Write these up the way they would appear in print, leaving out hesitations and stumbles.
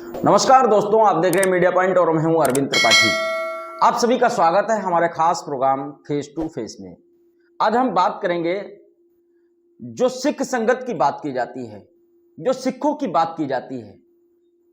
नमस्कार दोस्तों, आप देख रहे हैं मीडिया पॉइंट और मैं हूं अरविंद त्रिपाठी। आप सभी का स्वागत है हमारे खास प्रोग्राम फेस टू फेस में। आज हम बात करेंगे, जो सिख संगत की बात की जाती है, जो सिखों की बात की जाती है,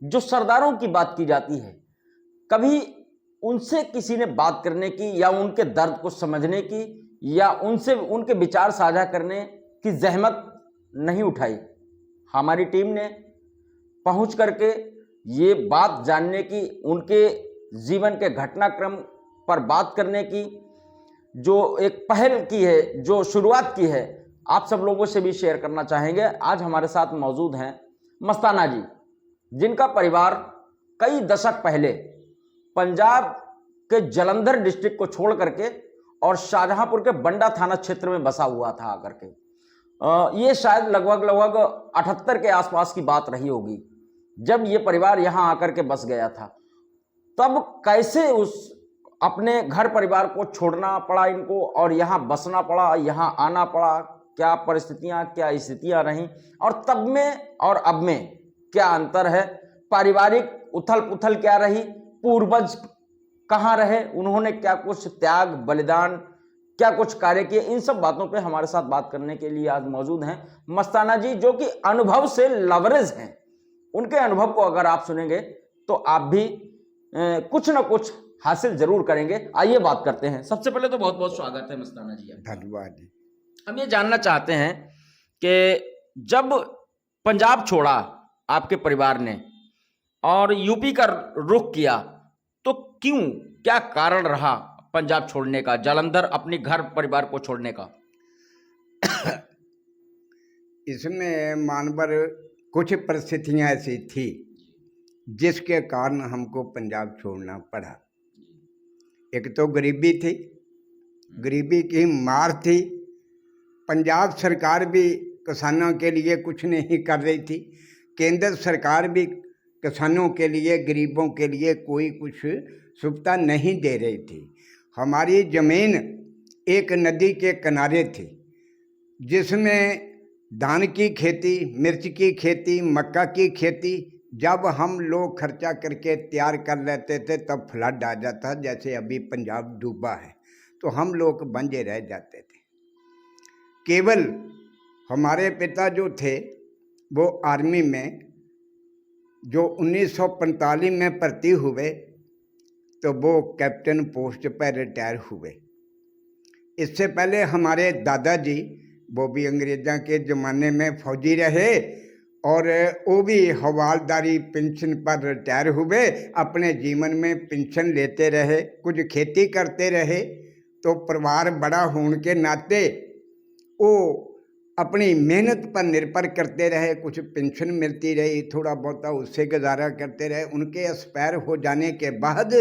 जो सरदारों की बात की जाती है, कभी उनसे किसी ने बात करने की या उनके दर्द को समझने की या उनसे उनके विचार साझा करने की जहमत नहीं उठाई। हमारी टीम ने पहुंच करके ये बात जानने की, उनके जीवन के घटनाक्रम पर बात करने की जो एक पहल की है, जो शुरुआत की है, आप सब लोगों से भी शेयर करना चाहेंगे। आज हमारे साथ मौजूद हैं मस्ताना जी, जिनका परिवार कई दशक पहले पंजाब के जलंधर डिस्ट्रिक्ट को छोड़ करके और शाहजहांपुर के बंडा थाना क्षेत्र में बसा हुआ था आकर के। ये शायद लगभग 78 के आसपास की बात रही होगी जब ये परिवार यहाँ आकर के बस गया था। तब कैसे उस अपने घर परिवार को छोड़ना पड़ा इनको और यहाँ बसना पड़ा, यहाँ आना पड़ा, क्या परिस्थितियाँ, क्या स्थितियाँ रहीं और तब में और अब में क्या अंतर है, पारिवारिक उथल पुथल क्या रही, पूर्वज कहाँ रहे, उन्होंने क्या कुछ त्याग बलिदान, क्या कुछ कार्य किए, इन सब बातों पे हमारे साथ बात करने के लिए आज मौजूद हैं मस्ताना जी, जो कि अनुभव से लवरेज हैं। उनके अनुभव को अगर आप सुनेंगे तो आप भी कुछ ना कुछ हासिल जरूर करेंगे। आइए बात करते हैं। सबसे पहले तो बहुत बहुत स्वागत है मस्ताना जी। धन्यवाद जी। हम ये जानना चाहते हैं कि जब पंजाब छोड़ा आपके परिवार ने और यूपी का रुख किया, तो क्यों, क्या कारण रहा पंजाब छोड़ने का, जालंधर अपने घर परिवार को छोड़ने का? इसमें मानवर कुछ परिस्थितियां ऐसी थी जिसके कारण हमको पंजाब छोड़ना पड़ा। एक तो गरीबी थी, गरीबी की मार थी। पंजाब सरकार भी किसानों के लिए कुछ नहीं कर रही थी, केंद्र सरकार भी किसानों के लिए, गरीबों के लिए कोई कुछ सुविधा नहीं दे रही थी। हमारी ज़मीन एक नदी के किनारे थी जिसमें धान की खेती, मिर्च की खेती, मक्का की खेती जब हम लोग खर्चा करके तैयार कर लेते थे तब फ्लड आ जाता। जैसे अभी पंजाब डूबा है तो हम लोग बंजे रह जाते थे। केवल हमारे पिता जो थे वो आर्मी में, जो 1945 में भर्ती हुए तो वो कैप्टन पोस्ट पर रिटायर हुए। इससे पहले हमारे दादाजी, वो भी अंग्रेज़ों के ज़माने में फौजी रहे और वो भी हवालदारी पेंशन पर रिटायर हुए। अपने जीवन में पेंशन लेते रहे, कुछ खेती करते रहे, तो परिवार बड़ा होने के नाते वो अपनी मेहनत पर निर्भर करते रहे। कुछ पेंशन मिलती रही, थोड़ा बहुत उससे गुजारा करते रहे। उनके एक्सपायर हो जाने के बाद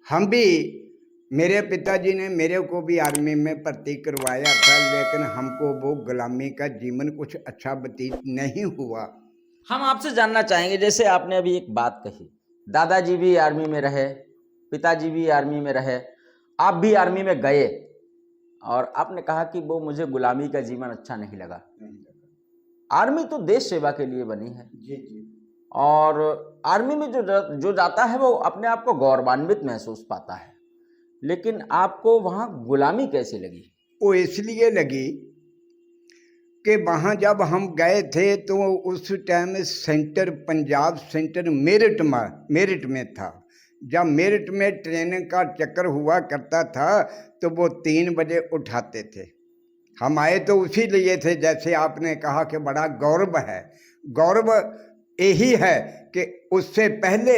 हम भी, मेरे पिताजी ने मेरे को भी आर्मी में भर्ती करवाया था, लेकिन हमको वो गुलामी का जीवन कुछ अच्छा व्यतीत नहीं हुआ। हम आपसे जानना चाहेंगे, जैसे आपने अभी एक बात कही, दादाजी भी आर्मी में रहे, पिताजी भी आर्मी में रहे, आप भी आर्मी में गए और आपने कहा कि वो मुझे गुलामी का जीवन अच्छा नहीं लगा। आर्मी तो देश सेवा के लिए बनी है जी जी। और आर्मी में जो जाता है वो अपने आप को गौरवान्वित महसूस पाता है, लेकिन आपको वहाँ गुलामी कैसे लगी? वो इसलिए लगी कि वहाँ जब हम गए थे तो उस time centre, Punjab centre Meerut में था। जब मेरठ में ट्रेनिंग का चक्कर हुआ करता था तो वो 3 बजे उठाते थे। हम आए तो उसी लिए थे, जैसे आपने कहा कि बड़ा गौरव है। गौरव यही है कि उससे पहले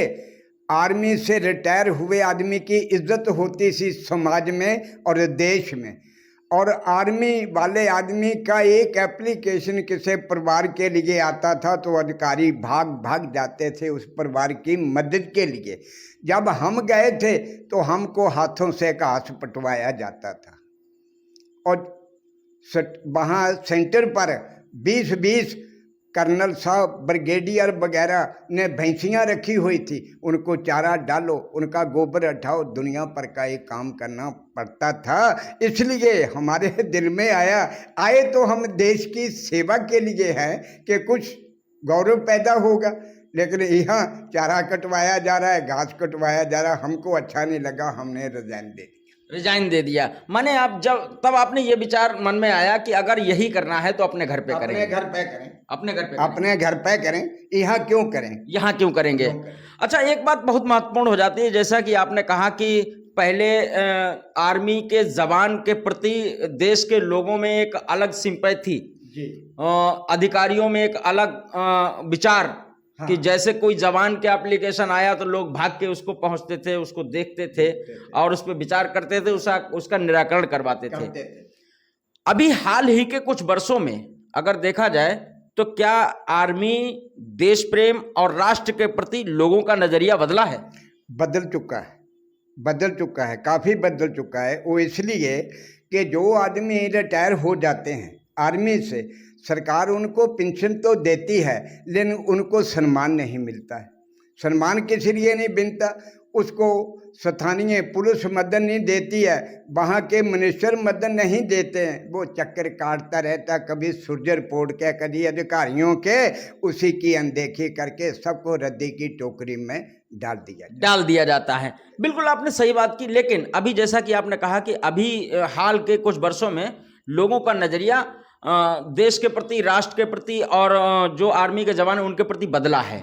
आर्मी से रिटायर हुए आदमी की इज्जत होती थी समाज में और देश में, और आर्मी वाले आदमी का एक एप्लीकेशन किसी परिवार के लिए आता था तो अधिकारी भाग जाते थे उस परिवार की मदद के लिए। जब हम गए थे तो हमको हाथों से घास पटवाया जाता था और वहाँ सेंटर पर 20-20 कर्नल साहब, ब्रिगेडियर वगैरह ने भैंसियाँ रखी हुई थी, उनको चारा डालो, उनका गोबर हटाओ, दुनिया पर का एक काम करना पड़ता था। इसलिए हमारे दिल में आए तो हम देश की सेवा के लिए हैं कि कुछ गौरव पैदा होगा। लेकिन यहाँ चारा कटवाया जा रहा है, घास कटवाया जा रहा है, हमको अच्छा नहीं लगा, हमने रिजाइन दे दिया। माने आप जब तब आपने ये विचार मन में आया कि अगर यही करना है तो अपने घर पे करेंगे, अपने घर पे करें, अपने घर पे अपने घर पे करें, यहाँ क्यों करें, यहाँ क्यों करेंगे। अच्छा, एक बात बहुत महत्वपूर्ण हो जाती है, जैसा कि आपने कहा कि पहले आर्मी के जवान के प्रति देश के लोगों में एक अलग सिंपैथी, अधिकारियों में एक अलग विचार, कि जैसे कोई जवान के एप्लीकेशन आया तो लोग भाग के उसको पहुंचते थे, उसको देखते थे और उस पर विचार करते थे, उसका निराकरण करवाते थे। अभी हाल ही के कुछ वर्षों में अगर देखा जाए तो क्या आर्मी देश प्रेम और राष्ट्र के प्रति लोगों का नजरिया बदला है? बदल चुका है, काफ़ी बदल चुका है। वो इसलिए कि जो आदमी रिटायर हो जाते हैं आर्मी से, सरकार उनको पेंशन तो देती है लेकिन उनको सम्मान नहीं मिलता है। सम्मान किस लिए नहीं मिलता? उसको स्थानीय पुलिस मदद नहीं देती है, वहाँ के मिनिस्टर मदद नहीं देते हैं, वो चक्कर काटता रहता, कभी सूर्य रिपोर्ट के, कभी अधिकारियों के, उसी की अनदेखी करके सबको रद्दी की टोकरी में डाल दिया जाता है। बिल्कुल आपने सही बात की। लेकिन अभी जैसा कि आपने कहा कि अभी हाल के कुछ वर्षों में लोगों का नजरिया देश के प्रति, राष्ट्र के प्रति और जो आर्मी के जवान उनके प्रति बदला है।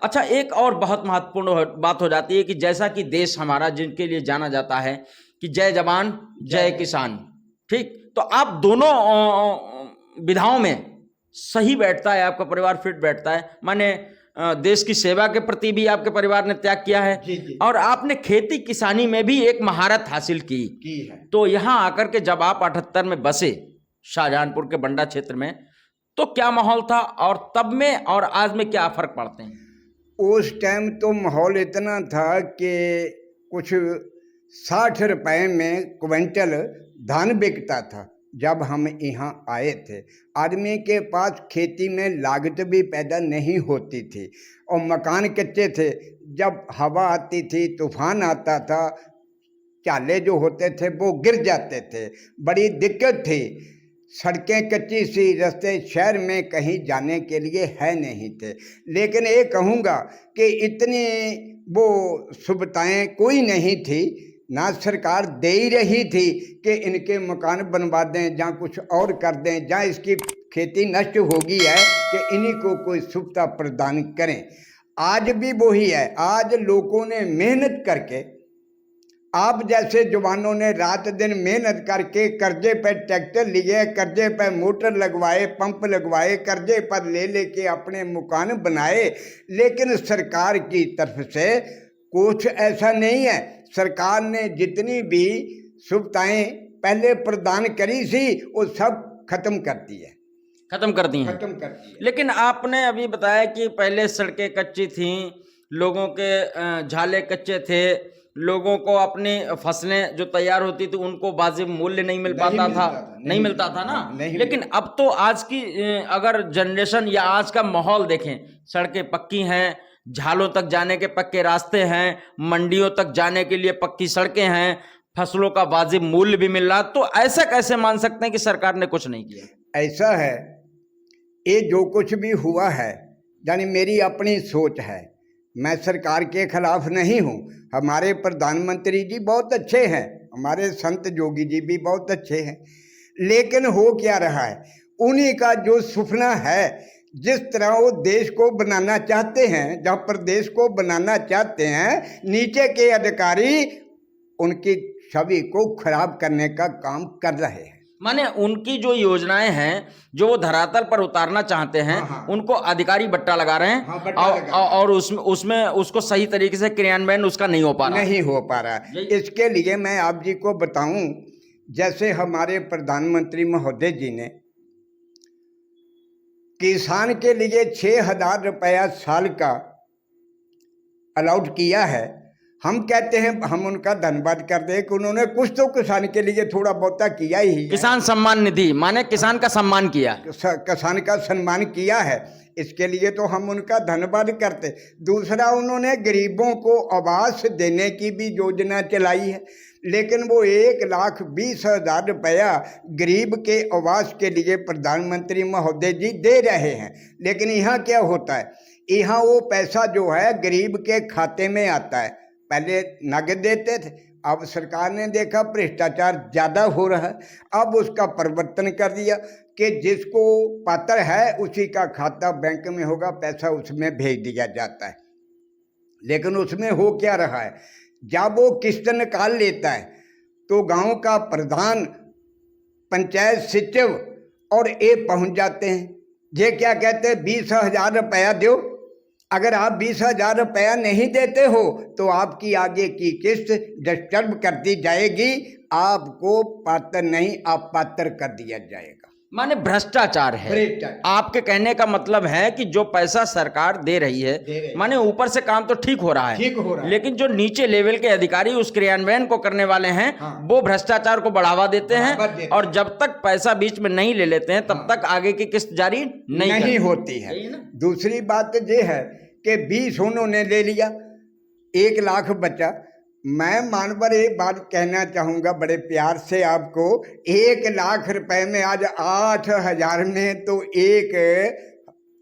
अच्छा, एक और बहुत महत्वपूर्ण बात हो जाती है कि जैसा कि देश हमारा जिनके लिए जाना जाता है कि जय जवान जय किसान, ठीक, तो आप दोनों विधाओं में सही बैठता है, आपका परिवार फिट बैठता है। माने देश की सेवा के प्रति भी आपके परिवार ने त्याग किया है, जी। और आपने खेती किसानी में भी एक महारत हासिल की है। तो यहाँ आकर के जब आप 78 में बसे शाहजहानपुर के बंडा क्षेत्र में, तो क्या माहौल था और तब में और आज में क्या फर्क पड़ते हैं? उस टाइम तो माहौल इतना था कि कुछ 60 रुपए में क्विंटल धान बिकता था जब हम यहाँ आए थे। आदमी के पास खेती में लागत भी पैदा नहीं होती थी और मकान कच्चे थे। जब हवा आती थी, तूफान आता था, चाले जो होते थे वो गिर जाते थे, बड़ी दिक्कत थी। सड़कें कच्ची सी, रास्ते शहर में कहीं जाने के लिए है नहीं थे। लेकिन ये कहूँगा कि इतनी वो सुविधाएं कोई नहीं थी, ना सरकार दे ही रही थी कि इनके मकान बनवा दें, जहाँ कुछ और कर दें, जहाँ इसकी खेती नष्ट होगी है कि इन्हीं को कोई सुविधा प्रदान करें। आज भी वही है। आज लोगों ने मेहनत करके, आप जैसे जवानों ने रात दिन मेहनत करके कर्जे पर ट्रैक्टर लिए, कर्जे पर मोटर लगवाए, पंप लगवाए, कर्जे पर ले लेके अपने मकान बनाए। लेकिन सरकार की तरफ से कुछ ऐसा नहीं है। सरकार ने जितनी भी सुविधाएं पहले प्रदान करी थी वो सब खत्म कर दी है। लेकिन आपने अभी बताया कि पहले सड़कें कच्ची थीं, लोगों के झाले कच्चे थे, लोगों को अपनी फसलें जो तैयार होती थी उनको वाजिब मूल्य नहीं मिलता था ना। लेकिन अब तो आज की अगर जनरेशन या आज का माहौल देखें, सड़कें पक्की हैं, झालों तक जाने के पक्के रास्ते हैं, मंडियों तक जाने के लिए पक्की सड़कें हैं, फसलों का वाजिब मूल्य भी मिल रहा, तो ऐसा कैसे मान सकते हैं कि सरकार ने कुछ नहीं किया? ऐसा है, ये जो कुछ भी हुआ है, यानी मेरी अपनी सोच है, मैं सरकार के खिलाफ नहीं हूँ। हमारे प्रधानमंत्री जी बहुत अच्छे हैं, हमारे संत जोगी जी भी बहुत अच्छे हैं, लेकिन हो क्या रहा है, उन्हीं का जो सपना है, जिस तरह वो देश को बनाना चाहते हैं, जहाँ प्रदेश को बनाना चाहते हैं, नीचे के अधिकारी उनकी छवि को खराब करने का काम कर रहे हैं। माने उनकी जो योजनाएं हैं जो वो धरातल पर उतारना चाहते हैं, उनको अधिकारी बट्टा लगा रहे हैं, और उसमें उसको सही तरीके से क्रियान्वयन उसका नहीं हो पा रहा है। इसके लिए मैं आप जी को बताऊं, जैसे हमारे प्रधानमंत्री महोदय जी ने किसान के लिए 6,000 रुपया साल का अलाउड किया है। हम कहते हैं, हम उनका धन्यवाद करते हैं कि उन्होंने कुछ तो किसान के लिए थोड़ा बहुत किया ही है। किसान सम्मान निधि माने किसान का सम्मान किया, किसान का सम्मान किया है, इसके लिए तो हम उनका धन्यवाद करते। दूसरा, उन्होंने गरीबों को आवास देने की भी योजना चलाई है, लेकिन वो 1,20,000 रुपया गरीब के आवास के लिए प्रधानमंत्री महोदय जी दे रहे हैं। लेकिन यहाँ क्या होता है, यहाँ वो पैसा जो है गरीब के खाते में आता है। पहले नगद देते थे, अब सरकार ने देखा भ्रष्टाचार ज़्यादा हो रहा है, अब उसका परिवर्तन कर दिया कि जिसको पात्र है उसी का खाता बैंक में होगा, पैसा उसमें भेज दिया जाता है। लेकिन उसमें हो क्या रहा है, जब वो किस्त निकाल लेता है तो गांव का प्रधान, पंचायत सचिव और ये पहुंच जाते हैं। ये क्या कहते हैं, 20,000 रुपया दो, अगर आप 20,000 रुपया नहीं देते हो तो आपकी आगे की किस्त डिस्टर्ब कर दी जाएगी, आपको पात्र नहीं अपात्र कर दिया जाएगा। माने भ्रष्टाचार है। भ्रष्टाचार। आपके कहने का मतलब है कि जो पैसा सरकार दे रही है, माने ऊपर से काम तो ठीक हो रहा है, ठीक हो रहा है, लेकिन जो नीचे लेवल के अधिकारी उस क्रियान्वयन को करने वाले हैं, हाँ, वो भ्रष्टाचार को बढ़ावा देते हैं और जब तक पैसा बीच में नहीं ले लेते हैं तब तक आगे की किस्त जारी नहीं होती है। दूसरी बात ये है कि 20 उन्होंने ले लिया, 1 लाख बचा। मैं मानवर एक बात कहना चाहूँगा बड़े प्यार से आपको, 1 लाख रुपए में आज 8,000 में तो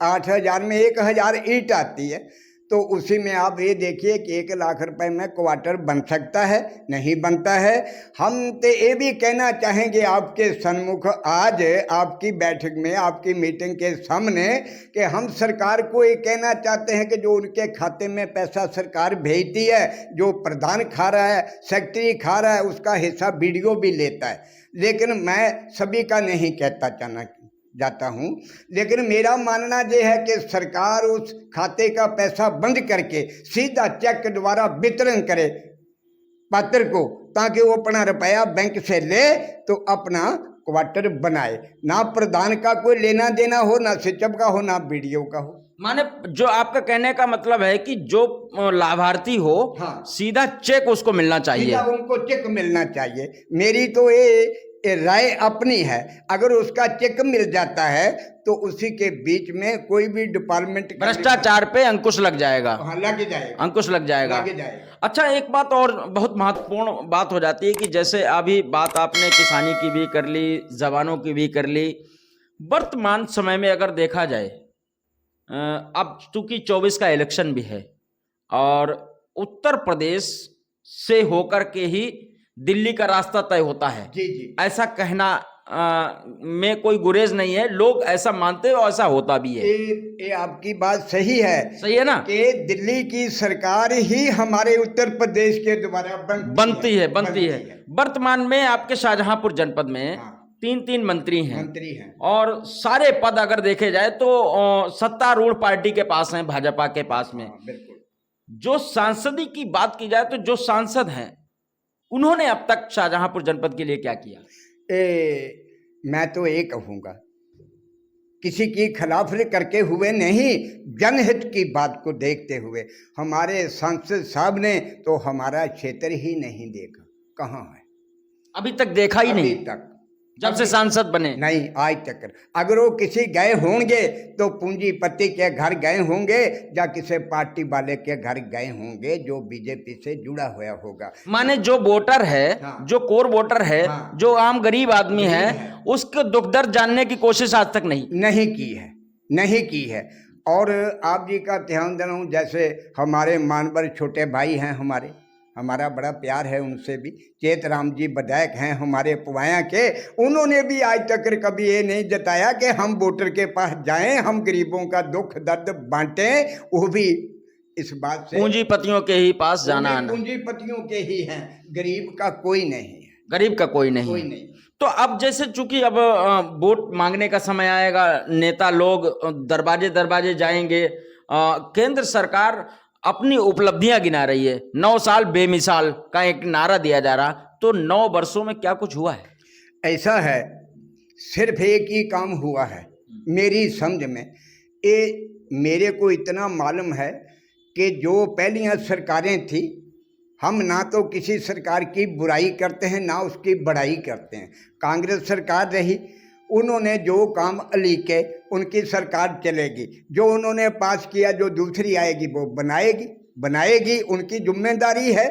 8,000 में 1,000 ईंट आती है, तो उसी में आप ये देखिए कि 1 लाख रुपए में क्वार्टर बन सकता है, नहीं बनता है। हम तो ये भी कहना चाहेंगे आपके सन्मुख आज आपकी बैठक में, आपकी मीटिंग के सामने, कि हम सरकार को ये कहना चाहते हैं कि जो उनके खाते में पैसा सरकार भेजती है, जो प्रधान खा रहा है, सेक्रेटरी खा रहा है, उसका हिस्सा बीडीओ भी लेता है। लेकिन मैं सभी का नहीं कहता जाता हूँ, लेकिन मेरा मानना यह है कि सरकार उस खाते का पैसा बंद करके सीधा चेक द्वारा वितरण करे पात्र को, ताकि वो अपना रुपया बैंक से ले तो अपना क्वार्टर बनाए, ना प्रधान का कोई लेना देना हो, ना सचिव का हो, ना बीडीओ का हो। माने जो आपका कहने का मतलब है कि जो लाभार्थी हो, हाँ, सीधा चेक उसको मिलना चाहिए, सीधा उनको चेक मिलना चाहिए। मेरी तो ये राय अपनी है, अगर उसका चेक मिल जाता है तो उसी के बीच में कोई भी डिपार्टमेंट भ्रष्टाचार पे अंकुश लग जाएगा। हाँ, लग जाएगा, अंकुश लग जाएगा। अच्छा, एक बात और बहुत महत्वपूर्ण बात हो जाती है कि जैसे अभी बात आपने किसानी की भी कर ली, जवानों की भी कर ली, वर्तमान समय में अगर देखा जाए, अब चूंकि 24 का इलेक्शन भी है और उत्तर प्रदेश से होकर के ही दिल्ली का रास्ता तय होता है, जी जी, ऐसा कहना में कोई गुरेज नहीं है, लोग ऐसा मानते हैं और ऐसा होता भी है। ये आपकी बात सही है, सही है ना, कि दिल्ली की सरकार ही हमारे उत्तर प्रदेश के द्वारा बनती है। वर्तमान में आपके शाहजहांपुर जनपद में हाँ, 3 मंत्री हैं और सारे पद अगर देखे जाए तो सत्तारूढ़ पार्टी के पास हैं, भाजपा के पास में। जो सांसदी की बात की जाए तो जो सांसद हैं उन्होंने अब तक शाहजहांपुर जनपद के लिए क्या किया? मैं तो ये कहूँगा, किसी की खिलाफत करके हुए नहीं, जनहित की बात को देखते हुए हमारे सांसद साहब ने तो हमारा क्षेत्र ही नहीं देखा। कहाँ है? अभी तक देखा ही नहीं, तक जब से सांसद बने नहीं, आज तक। अगर वो किसी गए होंगे तो पूंजीपति के घर गए होंगे या किसी पार्टी वाले के घर गए होंगे जो बीजेपी से जुड़ा हुआ होगा। माने जो वोटर है, हाँ, जो कोर वोटर है, हाँ, जो आम गरीब आदमी है, उसके दुख दर्द जानने की कोशिश आज तक नहीं की है। और आप जी का ध्यान देना हूँ, जैसे हमारे मानवर छोटे भाई हैं, हमारा बड़ा प्यार है उनसे भी, चेत राम जी विधायक हैं हमारे पुवाया के, उन्होंने भी आज तक कभी ये नहीं जताया कि हम वोटर के पास जाएं, हम गरीबों का दुख दर्द बांटें। वो भी इस बात से पूंजीपतियों के ही पास जाना आना, पूंजीपतियों के ही हैं, गरीब का कोई नहीं है, गरीब का कोई नहीं। तो अब जैसे चूंकि अब वोट मांगने का समय आएगा, नेता लोग दरवाजे जाएंगे, केंद्र सरकार अपनी उपलब्धियां गिना रही है, 9 साल बेमिसाल का एक नारा दिया जा रहा, तो 9 वर्षों में क्या कुछ हुआ है? ऐसा है, सिर्फ एक ही काम हुआ है मेरी समझ में। ये मेरे को इतना मालूम है कि जो पहलियां सरकारें थी, हम ना तो किसी सरकार की बुराई करते हैं ना उसकी बड़ाई करते हैं। कांग्रेस सरकार रही, उन्होंने जो काम अलीके, उनकी सरकार चलेगी, जो उन्होंने पास किया जो दूसरी आएगी वो बनाएगी, उनकी जिम्मेदारी है।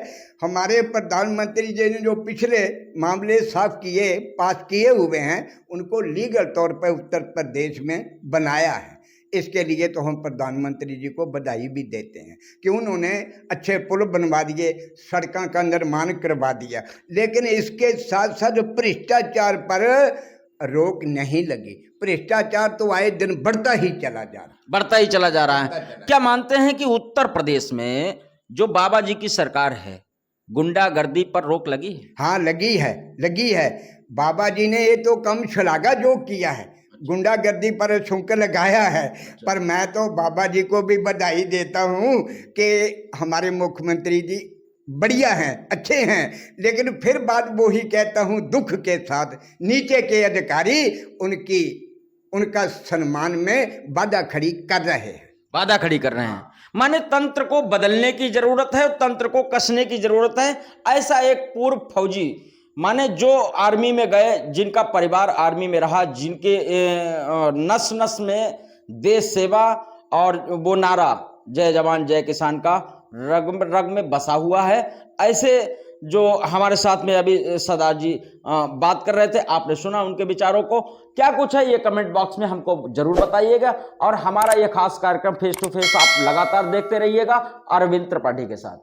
हमारे प्रधानमंत्री जी ने जो पिछले मामले पास किए हुए हैं, उनको लीगल तौर पर उत्तर प्रदेश में बनाया है। इसके लिए तो हम प्रधानमंत्री जी को बधाई भी देते हैं कि उन्होंने अच्छे पुल बनवा दिए, सड़कों का निर्माण करवा दिया। लेकिन इसके साथ साथ भ्रष्टाचार पर रोक नहीं लगी। भ्रष्टाचार तो आए दिन बढ़ता ही चला जा रहा है। क्या मानते हैं कि उत्तर प्रदेश में जो बाबा जी की सरकार है, गुंडागर्दी पर रोक लगी है? हाँ, लगी है। बाबा जी ने ये तो कम शलाघा जो किया है, गुंडागर्दी पर शुल्क लगाया है। पर मैं तो बाबा जी को भी बधाई देता हूँ कि हमारे मुख्यमंत्री जी बढ़िया हैं, अच्छे हैं। लेकिन फिर बात वो ही कहता हूँ दुख के साथ, नीचे के अधिकारी उनका सम्मान में बाधा खड़ी कर रहे हैं। माने तंत्र को बदलने की जरूरत है, तंत्र को कसने की जरूरत है। ऐसा एक पूर्व फौजी, माने जो आर्मी में गए, जिनका परिवार आर्मी में रहा, जिनके नस नस में देश सेवा और वो नारा जय जवान जय किसान का रग में बसा हुआ है, ऐसे जो हमारे साथ में अभी सरदार जी बात कर रहे थे, आपने सुना उनके विचारों को। क्या कुछ है ये कमेंट बॉक्स में हमको जरूर बताइएगा। और हमारा ये खास कार्यक्रम फेस टू फेस आप लगातार देखते रहिएगा अरविंद त्रिपाठी के साथ।